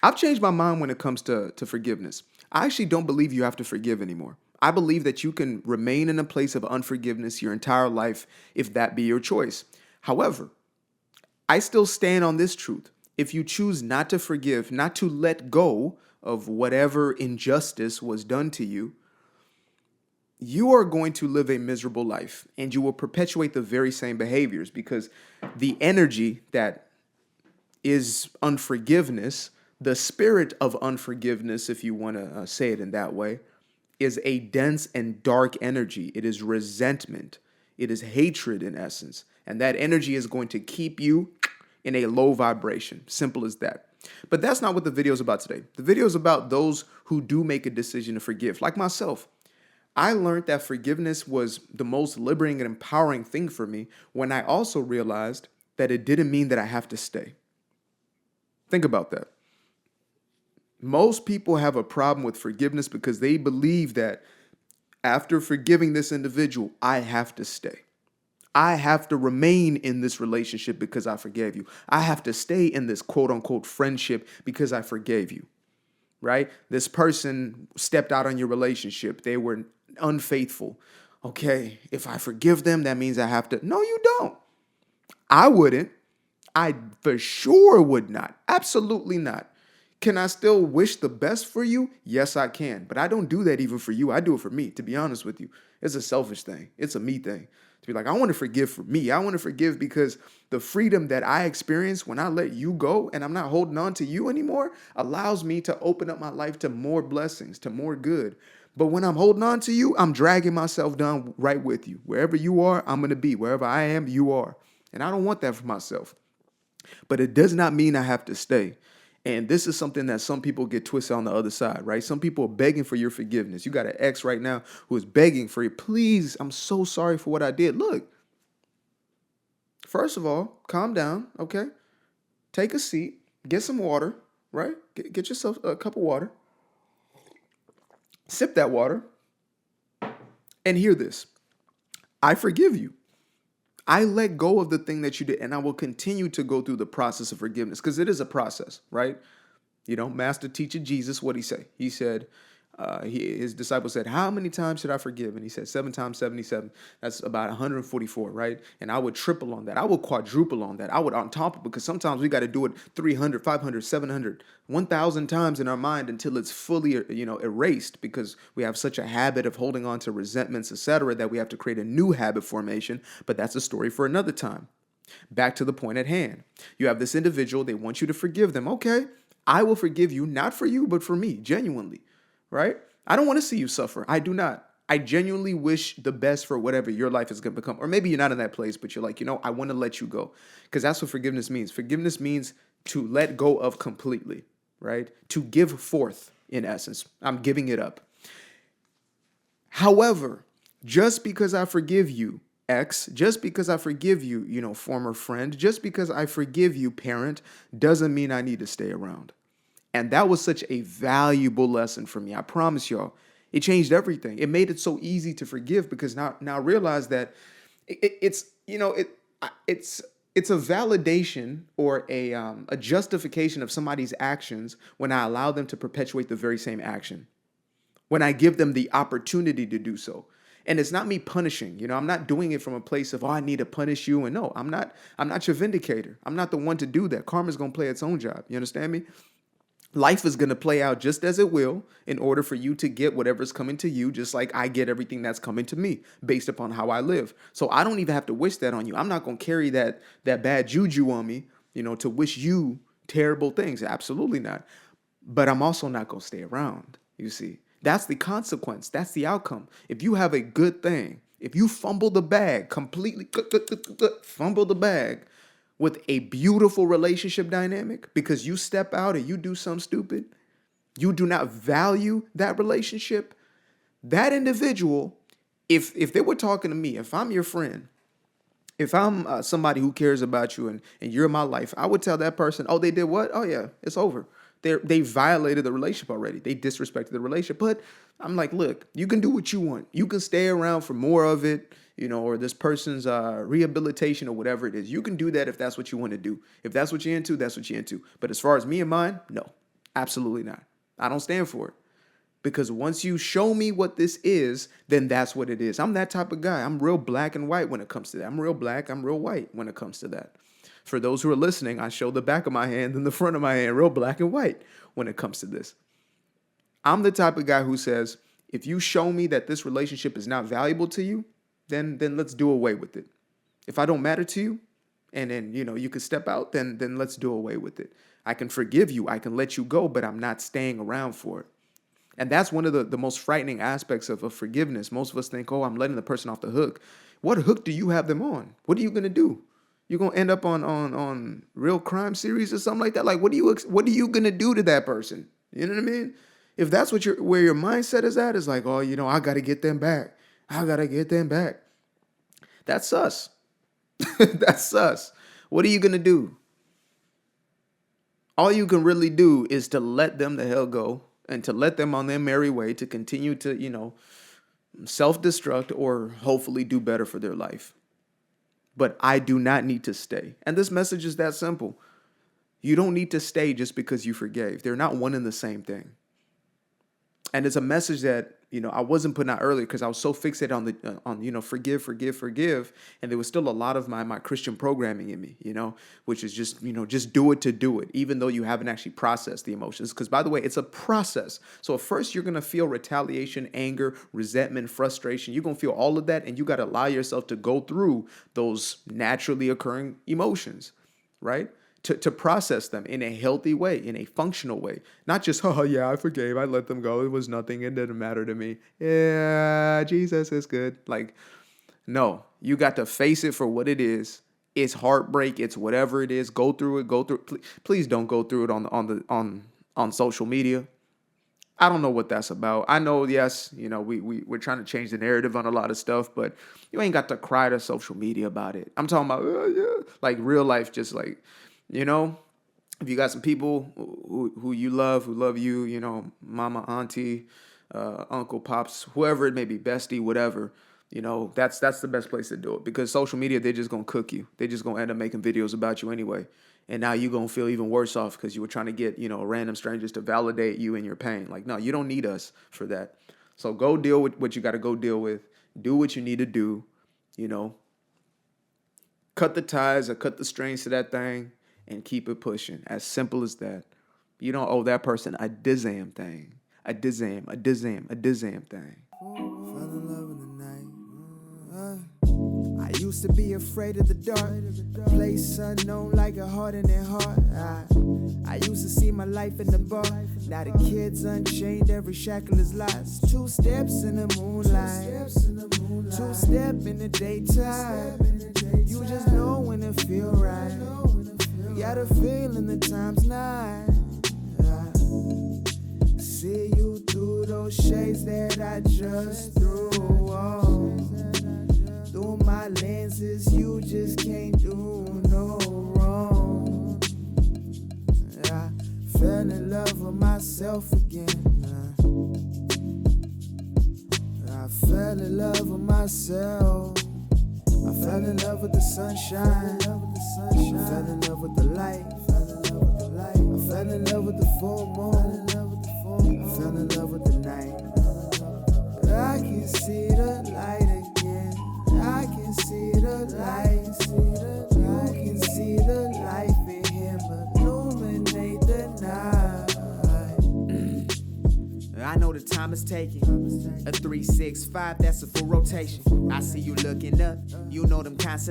I've changed my mind when it comes to forgiveness. I actually don't believe you have to forgive anymore. I believe that you can remain in a place of unforgiveness your entire life if that be your choice. However, I still stand on this truth. If you choose not to forgive, not to let go of whatever injustice was done to you, you are going to live a miserable life and you will perpetuate the very same behaviors because the energy that is unforgiveness, the spirit of unforgiveness, if you want to say it in that way, is a dense and dark energy. It is resentment, it is hatred in essence. And that energy is going to keep you in a low vibration. Simple as that. But that's not what the video is about today. The video is about those who do make a decision to forgive, like myself. I learned that forgiveness was the most liberating and empowering thing for me when I also realized that it didn't mean that I have to stay. Think about that. Most people have a problem with forgiveness because they believe that after forgiving this individual, I have to stay. I have to remain in this relationship because I forgave you. I have to stay in this quote unquote friendship because I forgave you, right? This person stepped out on your relationship. They were unfaithful. Okay, if I forgive them, that means I have to. No, you don't. I wouldn't. I for sure would not. Absolutely not. Can I still wish the best for you? Yes, I can. But I don't do that even for you. I do it for me, to be honest with you. It's a selfish thing. It's a me thing. To be like, I want to forgive for me. I want to forgive because the freedom that I experience when I let you go and I'm not holding on to you anymore allows me to open up my life to more blessings, to more good. But when I'm holding on to you, I'm dragging myself down right with you. Wherever you are, I'm going to be. Wherever I am, you are. And I don't want that for myself. But it does not mean I have to stay. And this is something that some people get twisted on the other side, right? Some people are begging for your forgiveness. You got an ex right now who is begging for you. Please, I'm so sorry for what I did. Look, first of all, calm down, okay? Take a seat, get some water, right? Get yourself a cup of water, sip that water, and hear this. I forgive you. I let go of the thing that you did, and I will continue to go through the process of forgiveness because it is a process, right? You know, master teacher Jesus, what he say? He said, his disciples said, how many times should I forgive? And he said, 7 times 77. That's about 144, right? And I would triple on that. I would quadruple on that. I would on top of it because sometimes we got to do it 300, 500, 700, 1,000 times in our mind until it's fully, erased because we have such a habit of holding on to resentments, etc., that we have to create a new habit formation. But that's a story for another time. Back to the point at hand. You have this individual, they want you to forgive them. Okay, I will forgive you, not for you, but for me, genuinely, right? I don't want to see you suffer. I do not. I genuinely wish the best for whatever your life is going to become. Or maybe you're not in that place, but you're like, I want to let you go. Because that's what forgiveness means. Forgiveness means to let go of completely, right? To give forth, in essence. I'm giving it up. However, just because I forgive you, ex, just because I forgive you, former friend, just because I forgive you, parent, doesn't mean I need to stay around. And that was such a valuable lesson for me. I promise y'all, it changed everything. It made it so easy to forgive because now I realize that it's it's a validation or a justification of somebody's actions when I allow them to perpetuate the very same action, when I give them the opportunity to do so. And it's not me punishing, I'm not doing it from a place of, oh, I need to punish you. And no, I'm not your vindicator. I'm not the one to do that. Karma's going to play its own job. You understand me? Life is going to play out just as it will in order for you to get whatever's coming to you, just like I get everything that's coming to me based upon how I live. So I don't even have to wish that on you. I'm not going to carry that bad juju on me, to wish you terrible things. Absolutely not. But I'm also not going to stay around, you see. That's the consequence. That's the outcome. If you have a good thing, if you fumble the bag, completely fumble the bag with a beautiful relationship dynamic because you step out and you do something stupid, you do not value that relationship, that individual, if they were talking to me, if I'm your friend, if I'm somebody who cares about you and you're in my life, I would tell that person, oh, they did what? Oh, yeah, it's over. They violated the relationship already. They disrespected the relationship. But I'm like, look, you can do what you want. You can stay around for more of it, or this person's rehabilitation or whatever it is. You can do that if that's what you want to do. If that's what you're into, that's what you're into. But as far as me and mine, no. Absolutely not. I don't stand for it. Because once you show me what this is, then that's what it is. I'm that type of guy. I'm real black and white when it comes to that. I'm real black, I'm real white when it comes to that. For those who are listening, I show the back of my hand and the front of my hand, real black and white when it comes to this. I'm the type of guy who says, if you show me that this relationship is not valuable to you, then let's do away with it. If I don't matter to you, and then you could step out, then let's do away with it. I can forgive you, I can let you go, but I'm not staying around for it. And that's one of the most frightening aspects of forgiveness. Most of us think, oh, I'm letting the person off the hook. What hook do you have them on? What are you going to do? You're going to end up on real crime series or something like that? Like, what are you going to do to that person? You know what I mean? If that's where your mindset is at, is like, oh, I got to get them back. I got to get them back. That's us. That's us. What are you going to do? All you can really do is to let them the hell go and to let them on their merry way to continue to, self-destruct or hopefully do better for their life. But I do not need to stay. And this message is that simple. You don't need to stay just because you forgave. They're not one and the same thing. And it's a message that, I wasn't putting out earlier because I was so fixated on forgive. And there was still a lot of my Christian programming in me, which is just do it to do it, even though you haven't actually processed the emotions. Because, by the way, it's a process. So at first you're going to feel retaliation, anger, resentment, frustration. You're going to feel all of that. And you got to allow yourself to go through those naturally occurring emotions, right? To process them in a healthy way, in a functional way. Not just, oh, yeah, I forgave. I let them go. It was nothing. It didn't matter to me. Yeah, Jesus is good. Like, no, you got to face it for what it is. It's heartbreak. It's whatever it is. Go through it. Please don't go through it on social media. I don't know what that's about. I know, yes, we're trying to change the narrative on a lot of stuff, but you ain't got to cry to social media about it. I'm talking about, like real life, just like, if you got some people who you love, who love you, mama, auntie, uncle, pops, whoever it may be, bestie, whatever, that's the best place to do it. Because social media, they're just going to cook you. They're just going to end up making videos about you anyway. And now you're going to feel even worse off because you were trying to get, random strangers to validate you in your pain. Like, no, you don't need us for that. So go deal with what you got to go deal with. Do what you need to do, Cut the ties or cut the strings to that thing. And keep it pushing. As simple as that. You don't owe that person a dizam thing. A dizam thing. Fell in love in the night. I used to be afraid of the dark. A place unknown like a heart in their heart. I used to see my life in the bar. Now the kids unchained, every shackle is lost. 2 steps in the moonlight. 2 step in the daytime. You just know when it feel right. Got a feeling the time's not. See you through those shades that I just threw on. Through my lenses, you just can't do no wrong. I fell in love with myself again. I fell in love with myself. I fell in love with the sunshine. I fell in love with the light. I fell in love with the full moon. I fell in love with the night. I can see the light again. I can see the light. You can see the life in him illuminate the night. I know the time is taking. A 3, 6, 5, that's a full rotation. I see you looking up. You know them constellations.